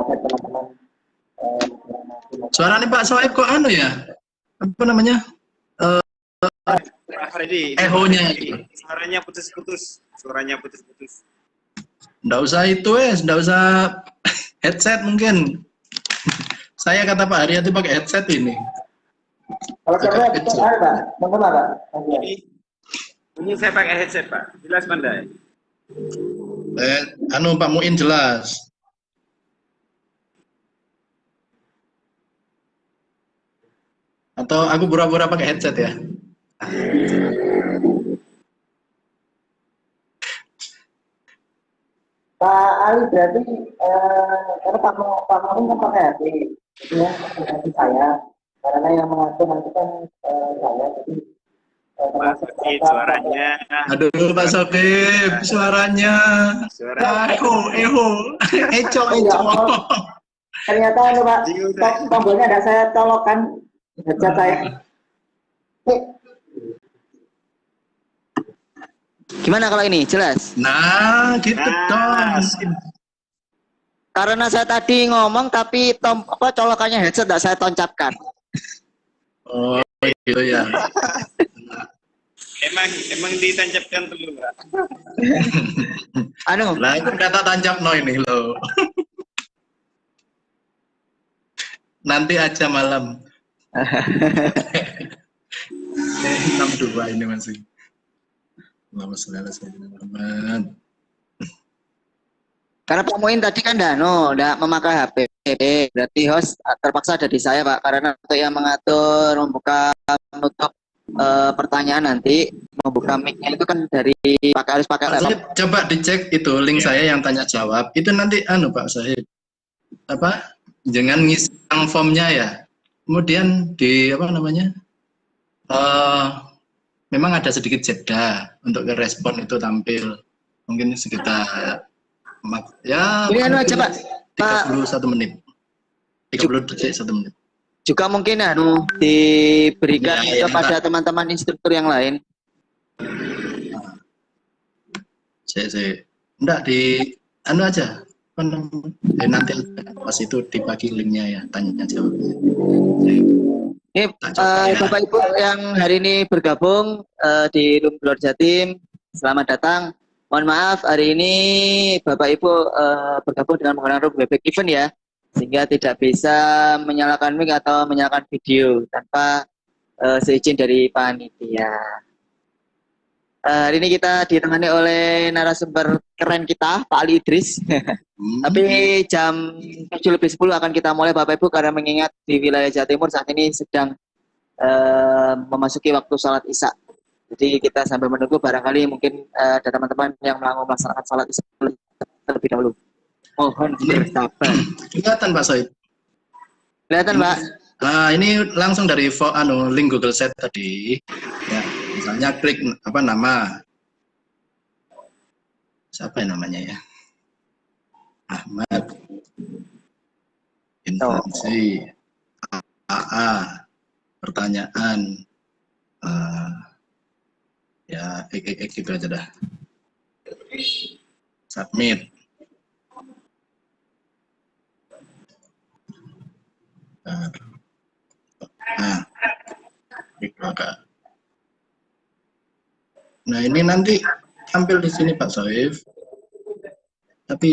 ada teman-teman Suaranya Pak Soeb kok anu ya? Apa namanya? Ehonya itu. Suaranya putus-putus. Nggak usah itu nggak usah headset mungkin. Saya kata Pak Haryati pakai headset ini. kalau saya Pak, monggo Pak. Ini saya pakai headset Pak. Jelas Pandai. Pak Muin jelas. Atau aku pura-pura pakai headset ya? Pak Ali berarti karena Pak Muin kan pakai HP, jadi ya hati saya, karena yang mengatur nanti kan saya, jadi Pak Sokip suaranya. Aduh Pak Sokip, suaranya. Eho. Eco. Ternyata Pak, tombolnya ada saya colokkan headset saya. Gimana kalau ini jelas? Nah, gitu dong. Karena saya tadi ngomong tapi colokannya headset tidak saya tancapkan. Oh, gitu ya. Emang ditancapkan dulu, Pak. Nah, itu kata tancap no ini loh. Nanti aja malam. 62 ini masih. Lama segala Muhammad. Karena Pak Muin tadi kan tidak memakai HP, berarti host terpaksa ada di saya Pak, karena untuk yang mengatur, membuka, menutup pertanyaan nanti, membuka mic-nya itu kan harus pakai laptop. Coba dicek itu link saya yang tanya jawab, itu nanti Pak Sahib, jangan ngisi formnya ya, kemudian di memang ada sedikit jeda untuk ke respon itu tampil, mungkin sekitar ini aja Pak, 31 menit, 30 detik 1 menit. Juga mungkin diberikan kepada teman-teman instruktur yang lain. Enggak di aja, nanti pas itu dibagi linknya ya, tanya jawab. Ini Bapak Ibu yang hari ini bergabung di Room Glory Jatim, selamat datang. Mohon maaf hari ini Bapak Ibu bergabung dengan menggunakan room webback event ya, sehingga tidak bisa menyalakan mic atau menyalakan video tanpa seizin dari panitia. Hari ini kita ditemani oleh narasumber keren kita, Pak Ali Idris. Tapi jam 7:10 akan kita mulai Bapak Ibu, karena mengingat di wilayah Jawa Timur saat ini sedang memasuki waktu sholat Isya. Jadi kita sambil menunggu, barangkali mungkin ada teman-teman yang melaksanakan sholat Isya terlebih dahulu. Mohon bersabar. Kelihatan Pak Soib? Kelihatan Pak? Ini langsung dari link Google Set tadi. Ya, misalnya klik nama. Siapa yang namanya ya? Ahmad. Instansi. AA. Pertanyaan. Ya, gitu aja dah. Submit. Nah, ini nanti tampil di sini Pak Soif. Tapi